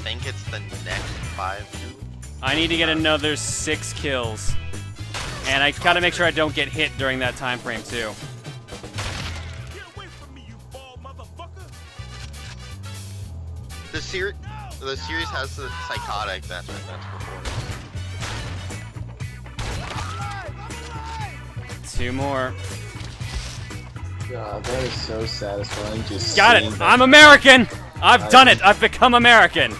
think it's the next 5. I need to get another 6 kills. And I gotta make sure I don't get hit during that time frame too. Get away from me, you bald motherfucker! The series has the psychotic. That's what that's before. 2 more. God, that is so satisfying. Just Got it! I'm American! I've done it! I've become American!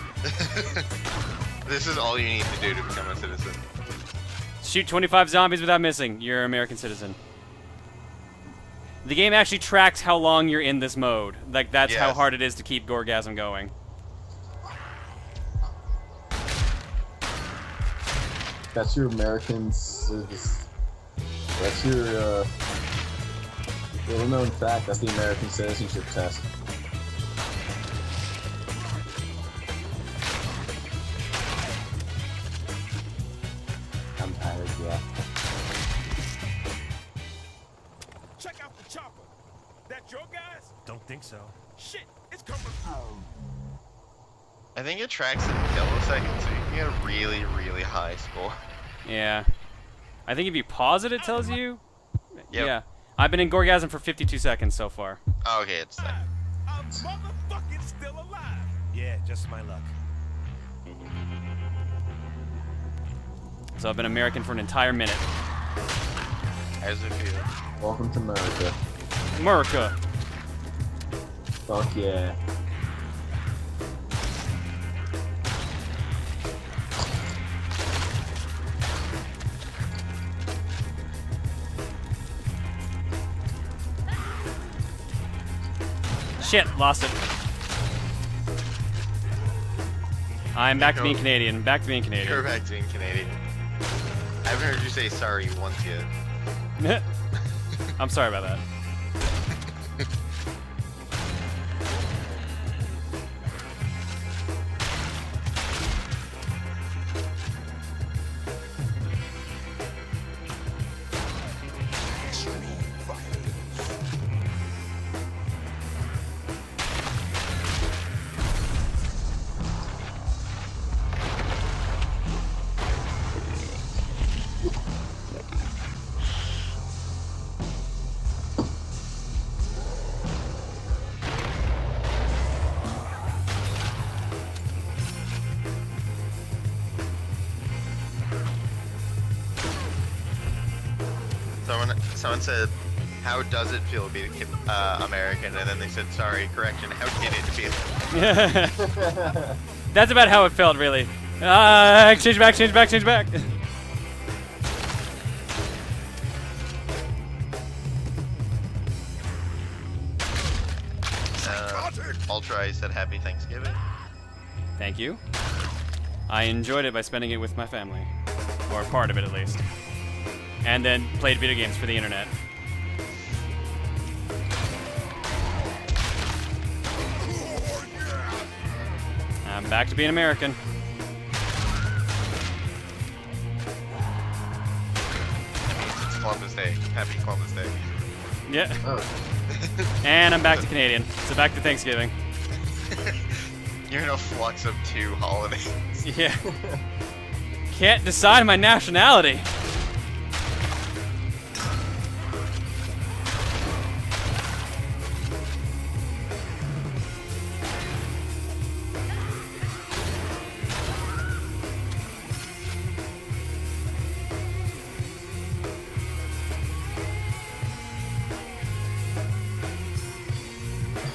This is all you need to do to become a citizen. Shoot 25 zombies without missing. You're an American citizen. The game actually tracks how long you're in this mode. Like, that's how hard it is to keep Gorgasm going. That's your American citizen. That's your, little known fact. That's the American citizenship test. I'm tired, yeah. Check out the chopper. That your guys? Don't think so. Shit, it's coming. I think it tracks in milliseconds, so you can get a really, really high score. Yeah. I think if you pause it, it tells you. Yep. Yeah. I've been in Gorgasm for 52 seconds so far. Oh, okay, it's that. I'm motherfucking still alive. Yeah, just my luck. So I've been American for an entire minute. How does it feel? Welcome to America. America. Fuck yeah. Shit, lost it. I'm back to being Canadian. Back to being You're Canadian. back to being Canadian. I haven't heard you say sorry once yet. I'm sorry about that. Someone said, how does it feel to be American? And then they said, sorry, correction, how did it feel? That's about how it felt, really. Change back, change back, change back. Ultra said, happy Thanksgiving. Thank you. I enjoyed it by spending it with my family. Or part of it, at least. And then played video games for the internet. I'm back to being American. It's Columbus Day. Happy Columbus Day. Yeah. Oh. And I'm back to Canadian. So back to Thanksgiving. You're in a flux of 2 holidays. Yeah. Can't decide my nationality.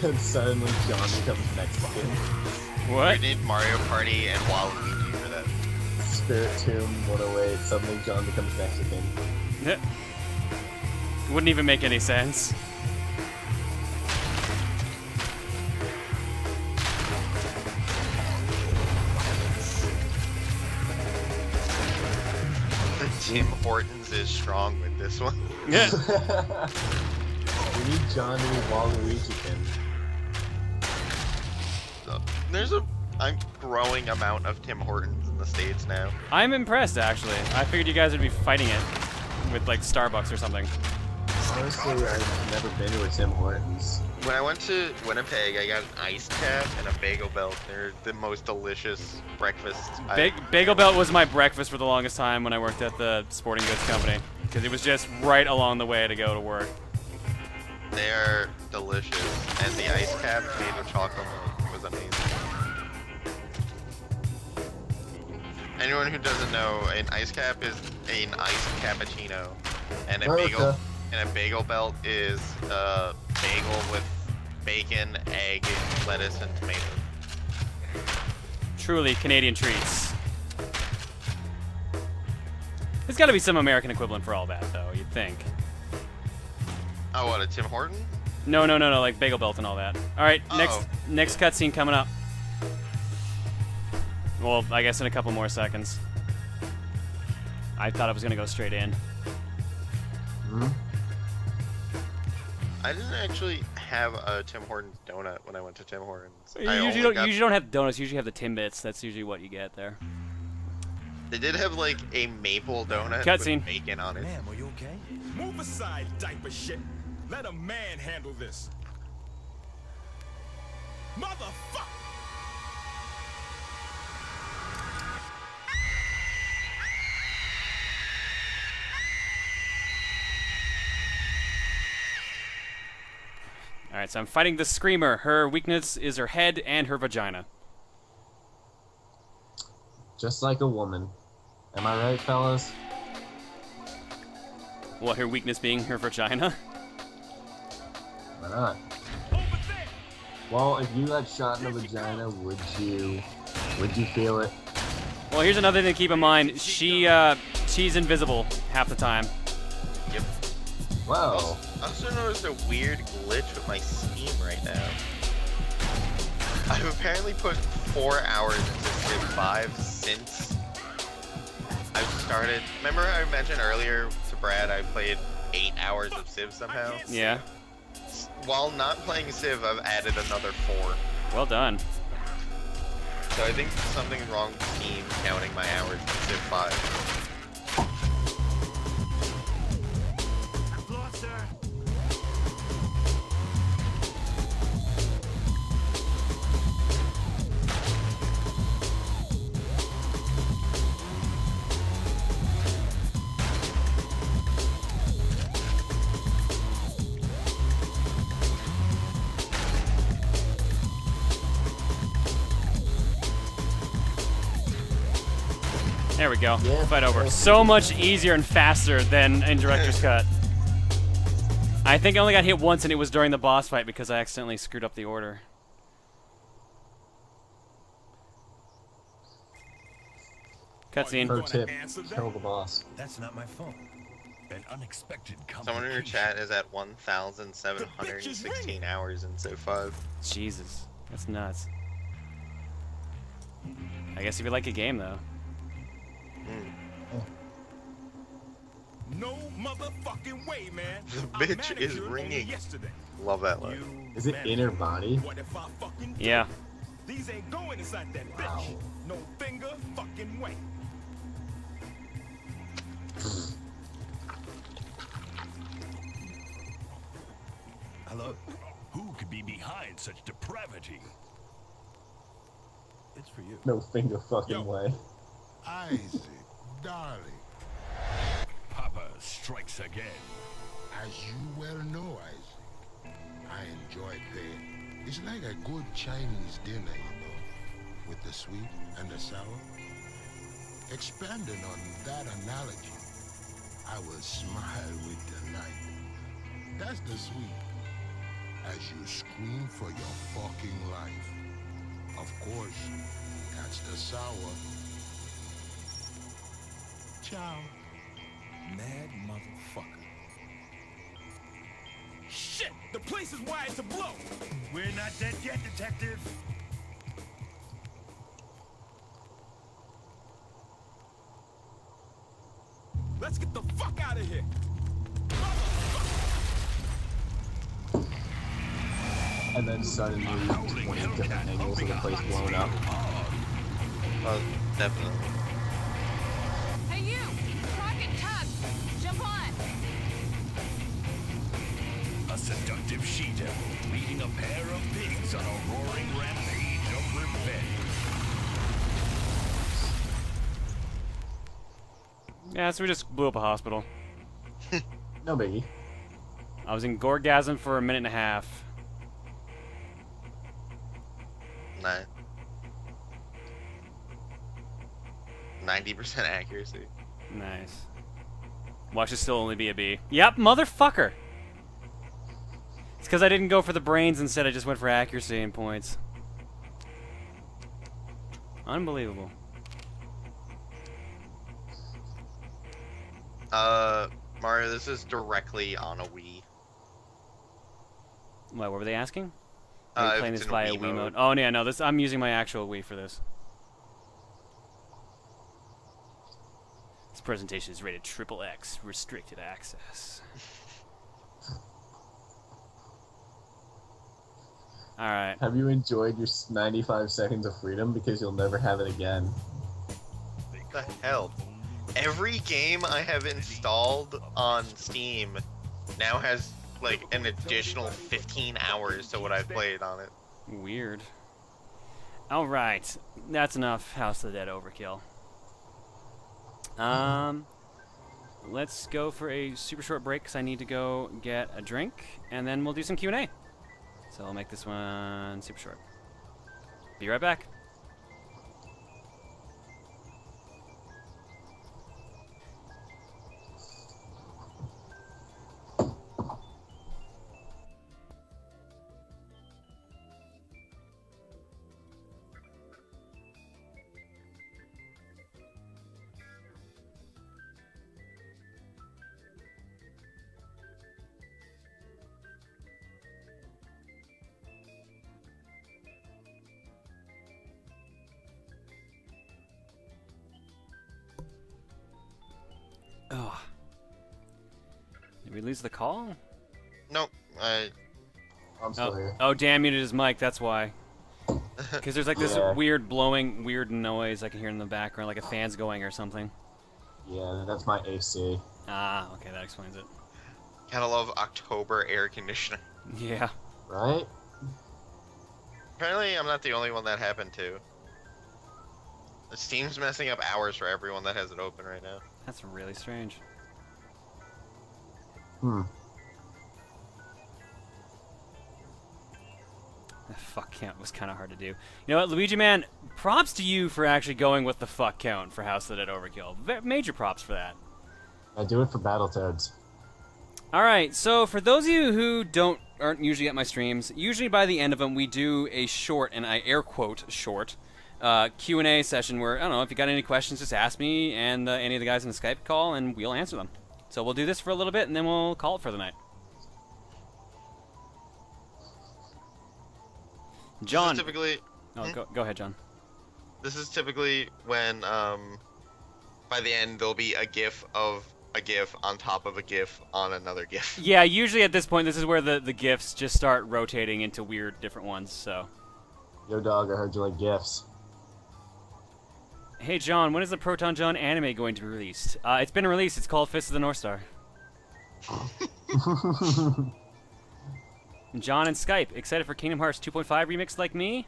And suddenly John becomes Mexican. What? You need Mario Party and Waluigi for that. Spirit Tomb 108, suddenly John becomes Mexican. Wouldn't even make any sense. The Tim Hortons is strong with this one. Yeah. We need John to be Waluigi. There's a growing amount of Tim Hortons in the States now. I'm impressed, actually. I figured you guys would be fighting it with, like, Starbucks or something. Honestly, I've never been to a Tim Hortons. When I went to Winnipeg, I got an iced cap and a bagel belt. They're the most delicious breakfast. Bagel Belt was my breakfast for the longest time when I worked at the sporting goods company, because it was just right along the way to go to work. They are delicious, and the ice cap made with chocolate milk was amazing. Anyone who doesn't know, an ice cap is an iced cappuccino, and a bagel belt is a bagel with bacon, egg, lettuce, and tomato. Truly Canadian treats. There's got to be some American equivalent for all that, though, you'd think. Oh, what, a Tim Horton? No, like Bagel Belt and all that. All right, next cutscene coming up. Well, I guess in a couple more seconds. I thought I was gonna go straight in. Hmm? I didn't actually have a Tim Hortons donut when I went to Tim Hortons. You usually don't have donuts. You usually have the Timbits. That's usually what you get there. They did have like a maple donut Cutscene. with bacon on it. Ma'am, are you okay? Move aside, diaper shit. Let a man handle this. Motherfucker! All right, so I'm fighting the Screamer. Her weakness is her head and her vagina. Just like a woman. Am I right, fellas? What, her weakness being her vagina? Why not? Well, if you got shot in the vagina, would you feel it? Well, here's another thing to keep in mind. She's invisible half the time. Yep. Wow. I also noticed a weird glitch with my Steam right now. I've apparently put 4 hours into Civ 5 since I've started. Remember I mentioned earlier to Brad I played 8 hours of Civ somehow? Yeah. While not playing Civ, I've added another 4. Well done. So I think something's wrong with Steam counting my hours in Civ 5. There we go. Yeah. Fight over. So much easier and faster than in Director's Cut. I think I only got hit once, and it was during the boss fight because I accidentally screwed up the order. Cutscene. Pro tip, kill the boss. That's not my phone. An unexpected Someone in your chat is at 1,716 hours in Civ 5. Jesus. That's nuts. I guess if you like a game, though. No motherfucking way, man. The bitch is ringing. Love that line. Is it inner body? What if I fucking do? Yeah. These ain't going inside that bitch. Wow. No finger fucking way. Hello? Who could be behind such depravity? It's for you. No finger fucking way. Isaac, darling, Papa strikes again. as you well know, Isaac, I enjoy paying. It's like a good Chinese dinner, you know, with the sweet and the sour. Expanding on that analogy, I will smile with delight. That's the sweet, as you scream for your fucking life. Of course, that's the sour. Ciao. Mad motherfucker. Shit! The place is wired to blow! We're not dead yet, detective. Let's get the fuck out of here! And then suddenly 20 different angles of the place blown up. Oh, definitely. Hey you! Rocket tug! Jump on! Yeah, so we just blew up a hospital. No biggie. I was in Gorgasm for a minute and a half. Nah. 90% accuracy. Nice. Watch it still only be a B. Yep, motherfucker! It's because I didn't go for the brains instead, I just went for accuracy and points. Unbelievable. Mario, this is directly on a Wii. What were they asking? Are you playing It's this in via Wii Wii mode? mode. Oh, yeah, no, I'm using my actual Wii for this. This presentation is rated XXX, restricted access. Alright. Have you enjoyed your 95 seconds of freedom? Because you'll never have it again. What the hell? Every game I have installed on Steam now has like an additional 15 hours to what I've played on it. Weird. Alright. That's enough House of the Dead overkill. Let's go for a super short break because I need to go get a drink, and then we'll do some Q&A. So I'll make this one super short. Be right back. Oh. Did we lose the call? Nope. I'm still here. Oh, Dan muted his mic, that's why. Because there's like this Yeah. weird blowing, weird noise I can hear in the background, like a fan's going or something. Yeah, that's my AC. Ah, okay, that explains it. Gotta love October air conditioning. Yeah. Right? Apparently, I'm not the only one that happened to. The Steam's messing up hours for everyone that has it open right now. That's really strange. Hmm. The fuck count was kind of hard to do. You know what, Luigi man, props to you for actually going with the fuck count for House of the Dead Overkill. Major props for that. I do it for Battletoads. Alright, so for those of you who aren't usually at my streams, usually by the end of them we do a short, and I air quote short, Q&A session where, I don't know, if you got any questions, just ask me and any of the guys in the Skype call, and we'll answer them. So we'll do this for a little bit, and then we'll call it for the night. John. This is typically. Oh, go ahead, John. This is typically when, by the end, there'll be a GIF of a GIF on top of a GIF on another GIF. Yeah, usually at this point, this is where the GIFs just start rotating into weird different ones, so. Yo, dog, I heard you like GIFs. Hey, John, when is the Proton John anime going to be released? It's been released. It's called Fist of the North Star. John and Skype, excited for Kingdom Hearts 2.5 remix like me?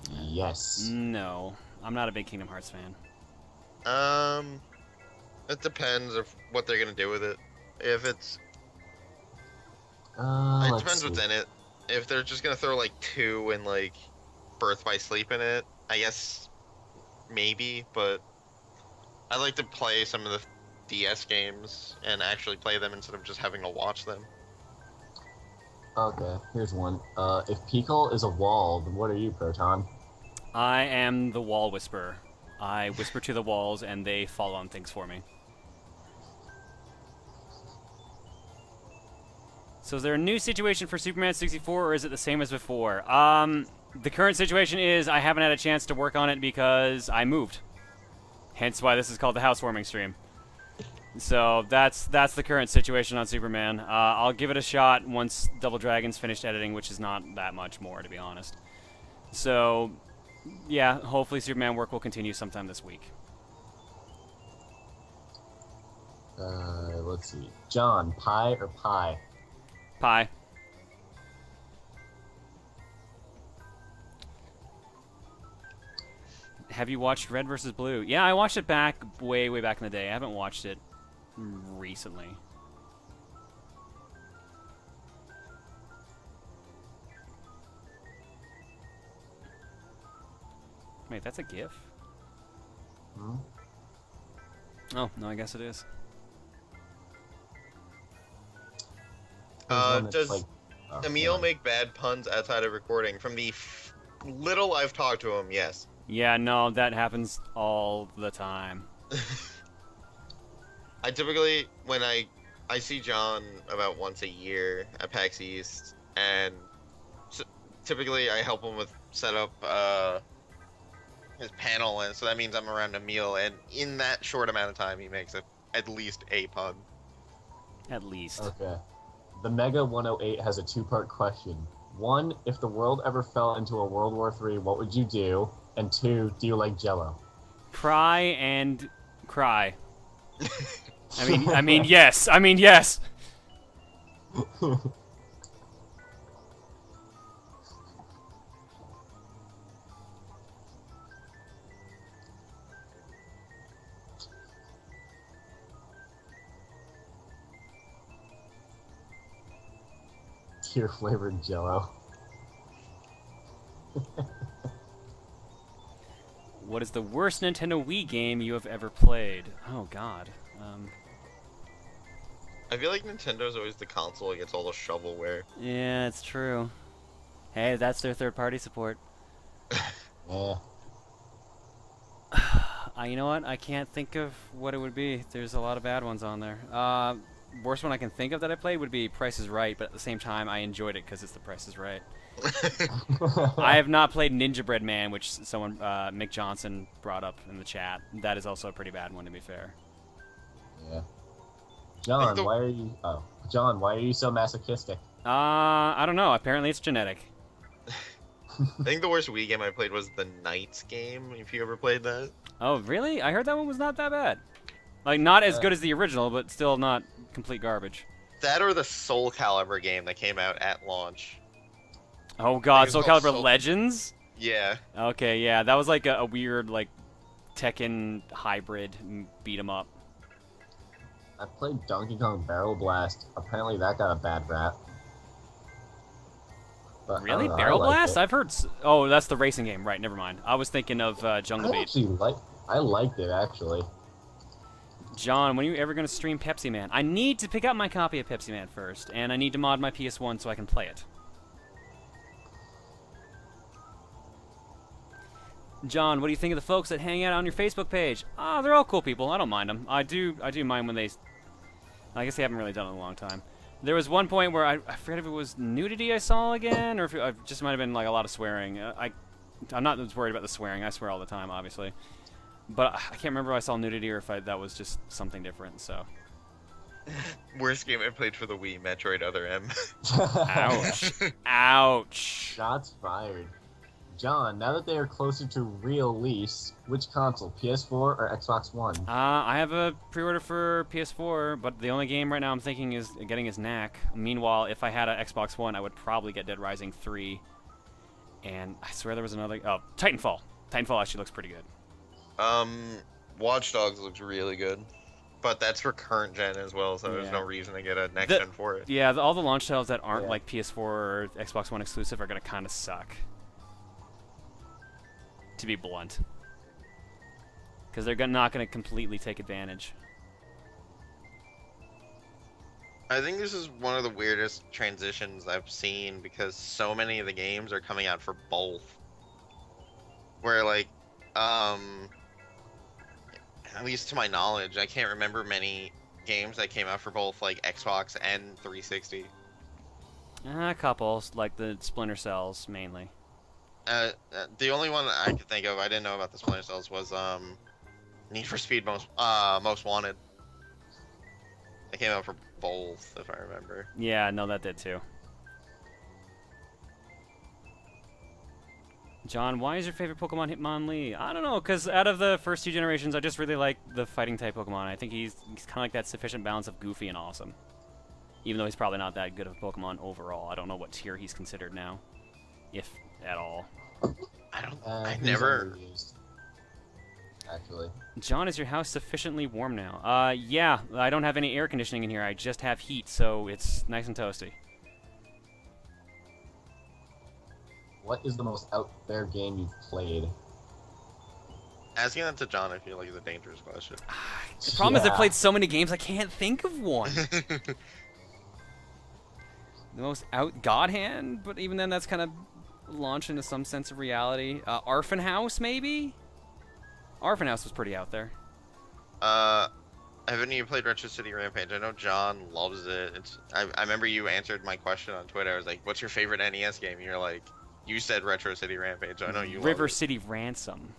Yes. No, I'm not a big Kingdom Hearts fan. It depends of what they're gonna do with it. If it's, it Let's depends see. what's in it. If they're just gonna throw like 2 and like Birth by Sleep in it, I guess maybe. But I like to play some of the DS games and actually play them instead of just having to watch them. Okay, here's one. If Pickle is a wall, then what are you, Proton? I am the wall whisperer. I whisper to the walls, and they fall on things for me. So is there a new situation for Superman 64, or is it the same as before? The current situation is I haven't had a chance to work on it because I moved. Hence why this is called the Housewarming stream. So that's the current situation on Superman. I'll give it a shot once Double Dragon's finished editing, which is not that much more, to be honest. So, yeah, hopefully Superman work will continue sometime this week. Let's see. John, pie or pie? Pie. Have you watched Red versus Blue? Yeah, I watched it back way back in the day. I haven't watched it recently. Wait, that's a GIF? Hmm? Oh, no, I guess it is. There's one that's Does like, oh, Emil never mind. make bad puns outside of recording? From the little I've talked to him, yes. Yeah, no, that happens all the time. I typically, when I see John about once a year at PAX East, and typically I help him with set up his panel, and so that means I'm around Emil, and in that short amount of time, he makes at least a pun. At least. Okay. The Mega 108 has a two-part question. One, if the world ever fell into a World War III, what would you do? And two, do you like Jello? Cry and cry. I mean, yes. I mean, yes. Tear flavored Jello. What is the worst Nintendo Wii game you have ever played? Oh, God. I feel like Nintendo's always the console that gets all the shovelware. Yeah, it's true. Hey, that's their third-party support. Yeah. You know what? I can't think of what it would be. There's a lot of bad ones on there. Worst one I can think of that I played would be Price is Right, but at the same time, I enjoyed it because it's the Price is Right. I have not played Ninja Bread Man, which someone, Mick Johnson, brought up in the chat. That is also a pretty bad one, to be fair. Yeah. John, why are you... Oh. John, why are you so masochistic? I don't know. Apparently it's genetic. I think the worst Wii game I played was the Knights game, if you ever played that. Oh, really? I heard that one was not that bad. Like, not as good as the original, but still not complete garbage. That or the Soul Calibur game that came out at launch. Oh god, it's Soul called Calibur Legends? Yeah. Okay, yeah, that was like a weird, like, Tekken hybrid beat 'em up. I played Donkey Kong Barrel Blast. Apparently that got a bad rap. But I Really? don't know, Barrel I liked Blast? it. I've heard... Oh, that's the racing game. Right, never mind. I was thinking of Jungle Beat. I liked it, actually. John, when are you ever going to stream Pepsi Man? I need to pick up my copy of Pepsi Man first, and I need to mod my PS1 so I can play it. John, what do you think of the folks that hang out on your Facebook page? Ah, they're all cool people. I don't mind them. I do mind when they... I guess they haven't really done it in a long time. There was one point where I forget if it was nudity I saw again, or if it just might have been like a lot of swearing. I'm not as worried about the swearing. I swear all the time, obviously. But I can't remember if I saw nudity or if that was just something different, so... Worst game I played for the Wii, Metroid Other M. Ouch. Ouch. Shots fired. John, now that they are closer to release, which console, PS4 or Xbox One? I have a pre-order for PS4, but the only game right now I'm thinking is getting is Knack. Meanwhile, if I had an Xbox One, I would probably get Dead Rising 3. And I swear there was another... Oh, Titanfall. Titanfall actually looks pretty good. Watch Dogs looks really good. But that's for current gen as well, so there's Yeah. no reason to get a next gen for it. Yeah, all the launch titles that aren't Yeah. like PS4 or Xbox One exclusive are going to kind of suck. To be blunt. Because they're not going to completely take advantage. I think this is one of the weirdest transitions I've seen because so many of the games are coming out for both. Where like, at least to my knowledge, I can't remember many games that came out for both like Xbox and 360. A couple, like the Splinter Cells mainly. The only one I could think of I didn't know about the Splinter Cells was Need for Speed Most Wanted. It came out for both, if I remember. Yeah, no, that did too. John, why is your favorite Pokemon Hitmonlee? I don't know, because out of the first two generations, I just really like the fighting type Pokemon. I think he's kind of like that sufficient balance of goofy and awesome. Even though he's probably not that good of a Pokemon overall. I don't know what tier he's considered now, if at all. I He's never. underused. actually. John, is your house sufficiently warm now? Yeah, I don't have any air conditioning in here. I just have heat, so it's nice and toasty. What is the most out there game you've played? Asking that to John, I feel like, is a dangerous question. The problem is I've Yeah. played so many games, I can't think of one. The most out God Hand, but even then, that's kind of launched into some sense of reality. Arfin House, maybe? Arfin House was pretty out there. Haven't you played Retro City Rampage? I know John loves it. I remember you answered my question on Twitter. I was like, "What's your favorite NES game?" And you're like, "You said Retro City Rampage." So I know you. River love it. City Ransom.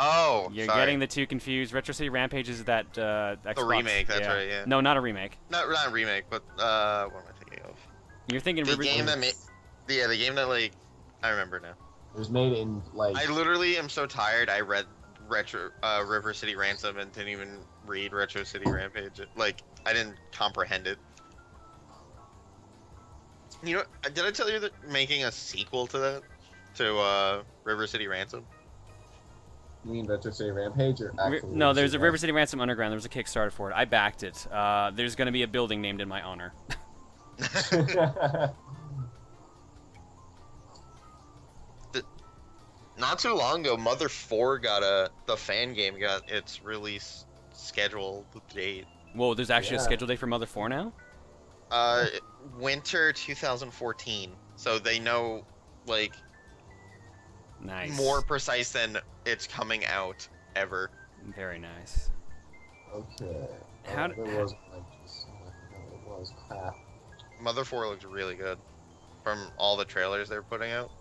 Oh, You're sorry. getting the two confused. Retro City Rampage is that Xbox. The remake. That's right. Yeah. No, not a remake. Not a remake, but what am I thinking of? You're thinking The River game that made. Yeah, the game that like I remember now. It was made in like. I literally am so tired. I read River City Ransom and didn't even read Retro City Rampage. Like I didn't comprehend it. You know, did I tell you that making a sequel to that, to River City Ransom? You mean Retro City Rampage or actually? No, there's a River City Ransom Underground. There was a Kickstarter for it. I backed it. There's going to be a building named in my honor. Not too long ago, Mother 4 the fan game got its release scheduled date. Whoa, there's actually a Yeah. schedule date for Mother 4 now? Winter 2014. So they know, like, Nice. more precise than it's coming out ever. Very nice. Okay. How d- there was like just it was crap. Mother 4 looks really good from all the trailers they're putting out.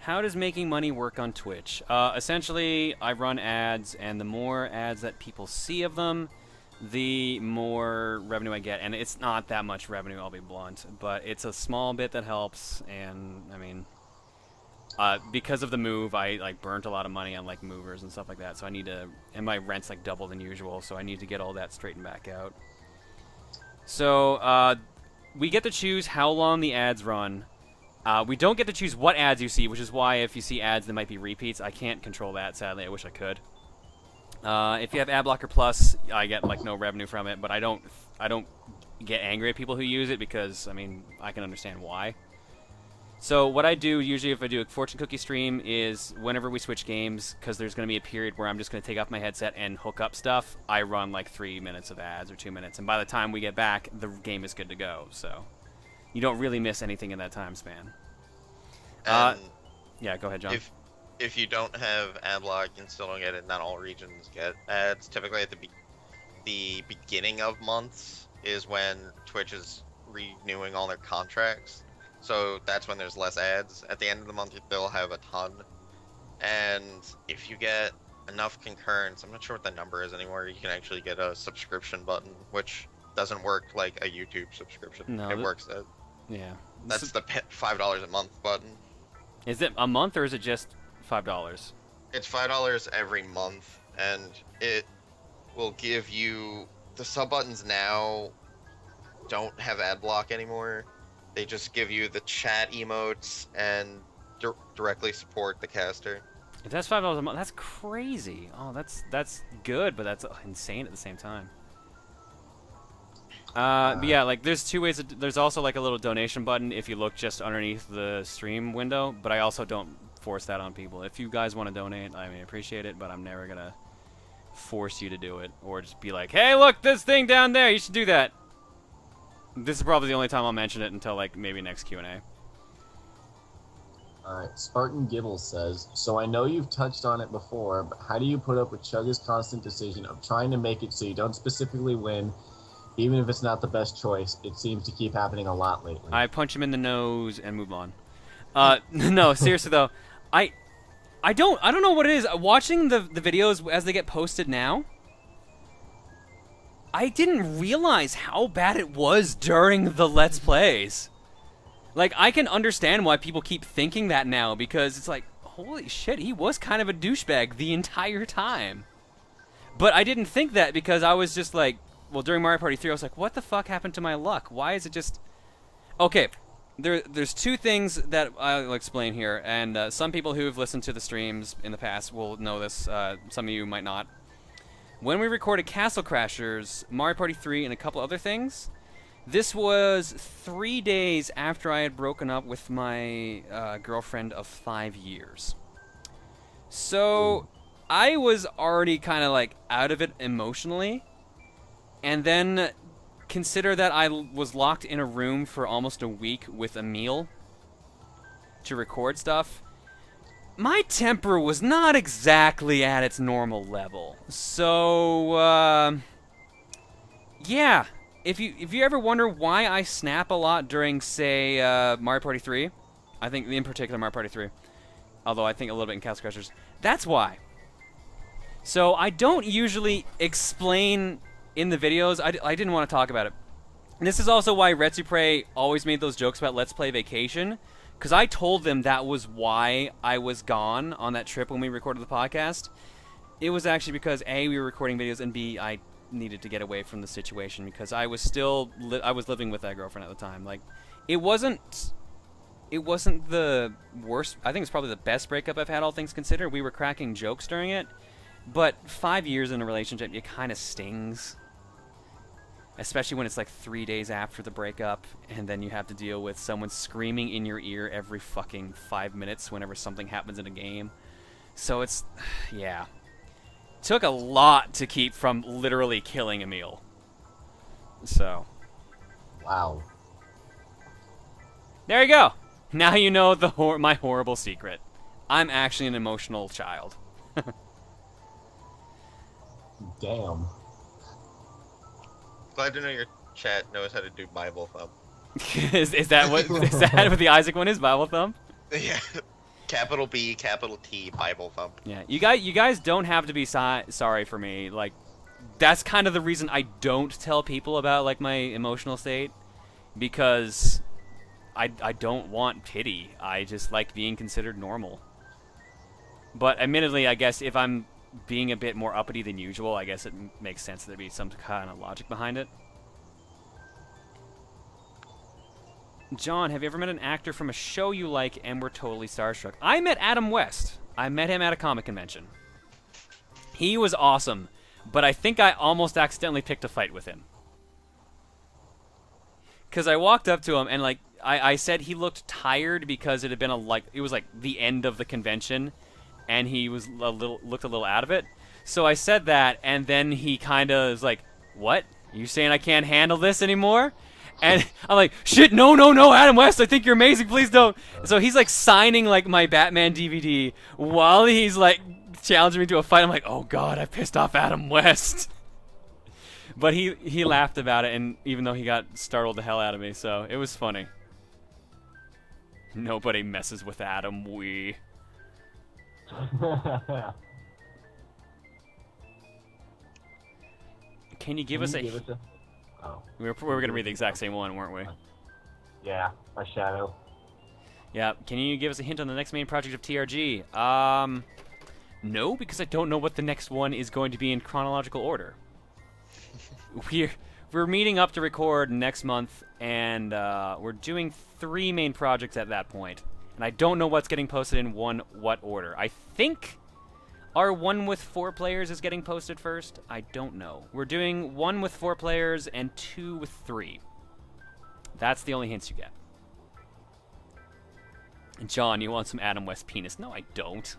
How does making money work on Twitch? Essentially, I run ads, and the more ads that people see of them, the more revenue I get. And it's not that much revenue, I'll be blunt, but it's a small bit that helps. And I mean, because of the move, I like burnt a lot of money on like movers and stuff like that. So I need to, and my rent's like double than usual, so I need to get all that straightened back out. So we get to choose how long the ads run. We don't get to choose what ads you see, which is why if you see ads that might be repeats, I can't control that, sadly. I wish I could. If you have Adblocker Plus, I get like no revenue from it, but I don't get angry at people who use it because, I mean, I can understand why. So what I do usually if I do a fortune cookie stream is whenever we switch games, because there's going to be a period where I'm just going to take off my headset and hook up stuff, I run like 3 minutes of ads or 2 minutes, and by the time we get back, the game is good to go, so you don't really miss anything in that time span. And Yeah, go ahead, John. if you don't have adblock and still don't get it, not all regions get ads. Typically at the beginning of months is when Twitch is renewing all their contracts. So that's when there's less ads. At the end of the month, they'll have a ton. And if you get enough concurrence, I'm not sure what the number is anymore, you can actually get a subscription button, which doesn't work like a YouTube subscription. No, it works at, Yeah. that's the $5 a month button. Is it a month or is it just $5? It's $5 every month, and it will give you the sub buttons now don't have ad block anymore. They just give you the chat emotes and directly support the caster. If that's $5 a month, that's crazy. Oh, that's good, but that's insane at the same time. But yeah, like there's two ways. There's also like a little donation button if you look just underneath the stream window. But I also don't force that on people. If you guys want to donate, I mean, appreciate it, but I'm never gonna force you to do it or just be like, hey, look, this thing down there, you should do that. This is probably the only time I'll mention it until like maybe next Q&A. Alright, Spartan Gibbles says, so I know you've touched on it before, but how do you put up with Chugga's constant decision of trying to make it so you don't specifically win, even if it's not the best choice? It seems to keep happening a lot lately. I punch him in the nose and move on. No, seriously though, I don't know what it is. Watching the videos as they get posted now, I didn't realize how bad it was during the Let's Plays. Like, I can understand why people keep thinking that now, because it's like, holy shit, he was kind of a douchebag the entire time. But I didn't think that because I was just like, well, during Mario Party 3, I was like, what the fuck happened to my luck? Why is it just... Okay, There's two things that I'll explain here, and some people who've listened to the streams in the past will know this. Some of you might not. When we recorded Castle Crashers, Mario Party 3, and a couple other things, this was 3 days after I had broken up with my girlfriend of 5 years. So I was already kind of like out of it emotionally, and then consider that I was locked in a room for almost a week with Emil to record stuff. My temper was not exactly at its normal level. So, yeah. If you ever wonder why I snap a lot during, say, Mario Party 3, I think in particular Mario Party 3, although I think a little bit in Castle Crashers, that's why. So I don't usually explain in the videos. I didn't want to talk about it. And this is also why Retsupre always made those jokes about Let's Play Vacation, because I told them that was why I was gone on that trip when we recorded the podcast. It was actually because A, we were recording videos, and B, I needed to get away from the situation because I was still I was living with that girlfriend at the time. Like, it wasn't the worst. I think it's probably the best breakup I've had, all things considered. We were cracking jokes during it, but 5 years in a relationship, it kind of stings. Especially when it's like 3 days after the breakup, and then you have to deal with someone screaming in your ear every fucking 5 minutes whenever something happens in a game. So it's, yeah. Took a lot to keep from literally killing Emil. So. Wow. There you go. Now you know my horrible secret. I'm actually an emotional child. Damn. Glad to know your chat knows how to do Bible thump. is that what the Isaac one is? Bible thump? Yeah. Capital B, capital T, Bible thump. Yeah. You guys don't have to be sorry for me. Like, that's kind of the reason I don't tell people about like my emotional state, because I don't want pity. I just like being considered normal. But admittedly, I guess if I'm being a bit more uppity than usual, I guess it makes sense there'd be some kind of logic behind it. John, have you ever met an actor from a show you like and were totally starstruck? I met Adam West. I met him at a comic convention. He was awesome, but I think I almost accidentally picked a fight with him. Because I walked up to him and like I said he looked tired because it had been it was like the end of the convention, and he was looked a little out of it. So I said that, and then he kind of was like, "What? You saying I can't handle this anymore?" And I'm like, "Shit, no, Adam West, I think you're amazing, please don't." So he's like signing like my Batman DVD while he's like challenging me to a fight. I'm like, "Oh God, I pissed off Adam West." But he laughed about it, and even though he got startled the hell out of me, so it was funny. Nobody messes with Adam, we. Can you give us a... Oh. We were going to read the exact same one, weren't we? Yeah, a shadow. Yeah, can you give us a hint on the next main project of TRG? No, because I don't know what the next one is going to be in chronological order. We're meeting up to record next month, and we're doing 3 main projects at that point. And I don't know what's getting posted in what order. I think our 1 with 4 players is getting posted first. I don't know. We're doing 1 with 4 players and 2 with 3. That's the only hints you get. John, you want some Adam West penis? No, I don't.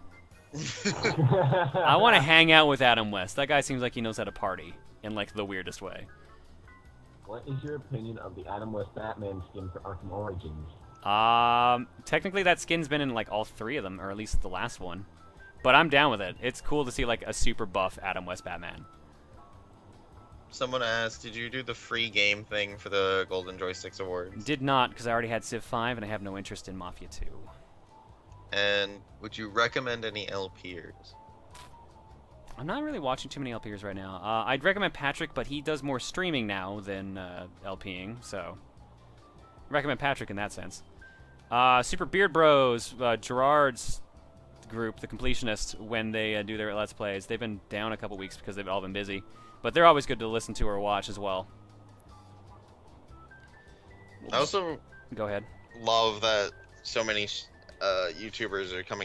I want to hang out with Adam West. That guy seems like he knows how to party in like the weirdest way. What is your opinion of the Adam West Batman skin for Arkham Origins? Technically that skin's been in like all 3 of them, or at least the last one. But I'm down with it. It's cool to see like a super buff Adam West Batman. Someone asked, did you do the free game thing for the Golden Joysticks Awards? Did not, because I already had Civ 5 and I have no interest in Mafia 2. And would you recommend any LPers? I'm not really watching too many LPers right now. I'd recommend Patrick, but he does more streaming now than LPing, so recommend Patrick in that sense. Super Beard Bros, Gerard's group, the Completionists, when they do their Let's Plays, they've been down a couple weeks because they've all been busy, but they're always good to listen to or watch as well. I also Go ahead. love that so many YouTubers are coming